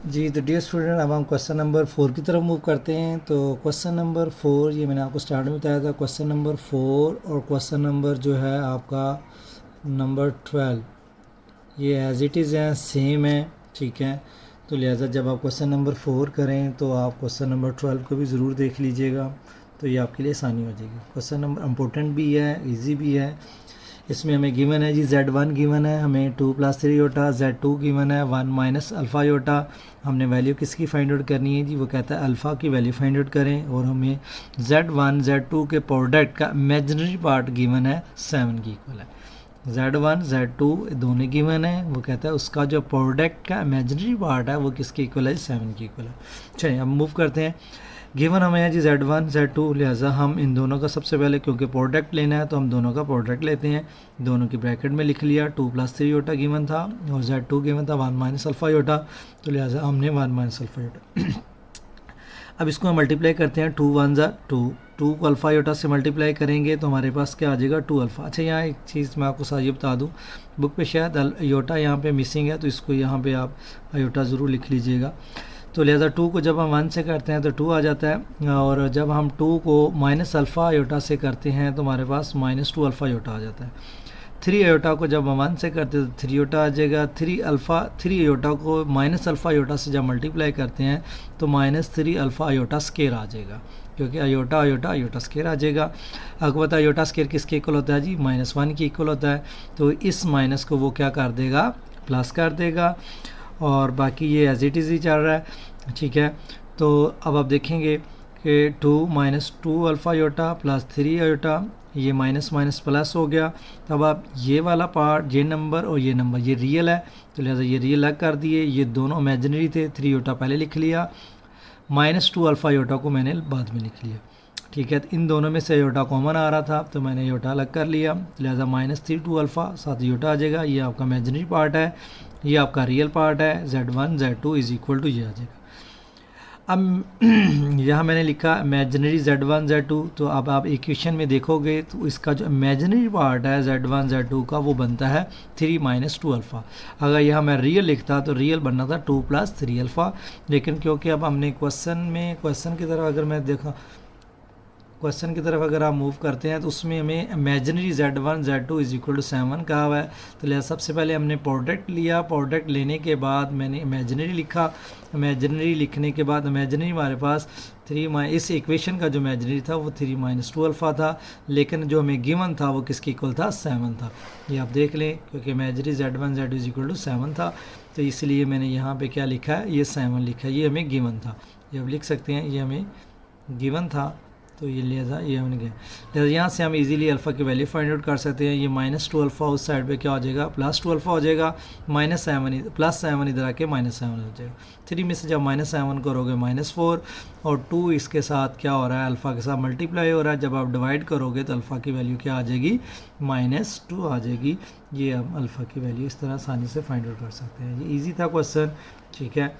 जी तो dear student, अब हम क्वेश्चन नंबर 4 की तरफ मूव करते हैं। तो क्वेश्चन नंबर 4, ये मैंने आपको स्टार्ट में बताया था, क्वेश्चन नंबर 4 और क्वेश्चन नंबर जो है आपका नंबर 12, ये एज इट इज़ हैं, सेम है। ठीक है, तो लिहाजा जब आप क्वेश्चन नंबर 4 करें तो आप क्वेश्चन नंबर 12 को भी ज़रूर देख लीजिएगा, तो ये आपके लिए आसानी हो जाएगी। क्वेश्चन नंबर इम्पोर्टेंट भी है, इजी भी है। इसमें हमें गिवन है जी Z1 गिवन है, हमें 2 + 3 योटा, Z2 गिवन है 1 - अल्फ़ा योटा। हमने वैल्यू किसकी फाइंड आउट करनी है जी, वो कहता है अल्फ़ा की वैल्यू फाइंड आउट करें, और हमें Z1 Z2 के प्रोडक्ट का इमेजिनरी पार्ट गिवन है 7 की इक्वल है। Z1 Z2 दोनों गिवन है, वो कहता है उसका जो प्रोडक्ट का इमेजिनरी पार्ट है वो किसके इक्वल है, 7 की इक्वल है। चलिए अब मूव करते हैं। गिवन हमें है जी Z1 Z2, लिहाजा हम इन दोनों का सबसे पहले, क्योंकि प्रोडक्ट लेना है तो हम दोनों का प्रोडक्ट लेते हैं। दोनों की ब्रैकेट में लिख लिया। 2 + 3 योटा गिवन था और Z2 गिवन था 1 - अल्फ़ा योटा, तो लिहाजा हमने 1 - अल्फ़ा योटा। अब इसको हम मल्टीप्लाई करते हैं। 2 × 1 = 2, 2 को अल्फ़ा योटा से मल्टीप्लाई करेंगे तो हमारे पास क्या आ जाएगा, 2 अल्फ़ा। अच्छा, यहाँ एक चीज़ मैं आपको साथ ये बता दूँ, बुक पे शायद योटा यहाँ पे मिसिंग है, तो इसको यहाँ पे आप योटा ज़रूर लिख लीजिएगा। तो लिहाजा 2 को जब हम 1 से करते हैं तो 2 आ जाता है, और जब हम 2 को माइनस अल्फ़ा योटा से करते हैं तो हमारे पास -2 अल्फ़ा योटा आ जाता है। 3 योटा को जब हम 1 से करते हैं तो 3 योटा आ जाएगा। 3 योटा को माइनस अल्फ़ा योटा से जब मल्टीप्लाई करते हैं तो -3 अल्फ़ा योटा स्केयर आ जाएगा, क्योंकि अयोटा अयोटा अयोटा स्केयर आ जाएगा। आपको पता है अयोटा स्केयर किसके इक्वल होता है जी, -1 के इक्वल होता है। तो इस माइनस को वो क्या कर देगा, प्लस कर देगा, और बाकी ये एज इट इज़ ही चल रहा है। ठीक है, तो अब आप देखेंगे कि 2 - 2 अल्फ़ा योटा प्लस 3 अयोटा, ये माइनस माइनस प्लस हो गया। तब आप ये वाला पार्ट, ये नंबर और ये नंबर, ये रियल है, तो लिहाजा ये रियल अलग कर दिए। ये दोनों इमेजिनरी थे। 3 योटा पहले लिख लिया, -2 अल्फ़ा योटा को मैंने बाद में लिख लिया। ठीक है, तो इन दोनों में से योटा कॉमन आ रहा था तो मैंने योटा अलग कर लिया, लिहाजा -3 2 अल्फ़ा साथ योटा आ जाएगा। ये आपका इमेजिनरी पार्ट है, ये आपका रियल पार्ट है। Z1 Z2 is equal to ये आ जाएगा। अब यहाँ मैंने लिखा इमेजिनरी Z1 Z2, तो अब आप इक्वेशन में देखोगे तो इसका जो इमेजिनरी पार्ट है Z1 Z2 का वो बनता है 3 - 2 अल्फ़ा। अगर यहाँ मैं रियल लिखता तो रियल बनना था 2 + 3 अल्फ़ा, लेकिन क्योंकि अब हमने क्वेश्चन की तरफ अगर मैं देखा, क्वेश्चन की तरफ अगर आप मूव करते हैं तो उसमें हमें imaginary Z1 Z2 is equal to 7 कहा हुआ है। तो लिहाजा सबसे पहले हमने प्रोडक्ट लिया, प्रोडक्ट लेने के बाद मैंने इमेजिनरी लिखा। इमेजिनरी लिखने के बाद इमेजिनरी हमारे पास 3 इस इक्वेशन का जो इमेजिनरी था वो 3 - 2 अल्फ़ा था, लेकिन जो हमें गिवन था वो किसके इक्वल था, 7 था। ये आप देख लें, क्योंकि imaginary Z1 Z2 is equal to 7 था, तो इसलिए मैंने यहाँ पे क्या लिखा है, ये 7 लिखा है। ये हमें गिवन था, ये आप लिख सकते हैं, ये हमें गिवन था, तो ये लिहाजा ये हमने गया। लिहाजा यहाँ से हम इजीली अल्फ़ा की वैल्यू फाइंड आउट कर सकते हैं। ये -2 अल्फ़ा उस साइड पे क्या हो जाएगा, +2 अल्फ़ा हो जाएगा। -7 +7 इधर आके -7 हो जाएगा। 3 में से जब -7 करोगे -4, और 2 इसके साथ क्या हो रहा है, अल्फ़ा के साथ मल्टीप्लाई हो रहा है। जब आप डिवाइड करोगे तो अल्फ़ा की वैल्यू क्या आ जाएगी, -2 आ जाएगी। ये हम अल्फ़ा की वैल्यू इस तरह आसानी से फाइंड आउट कर सकते हैं। ये ईजी था क्वेश्चन। ठीक है,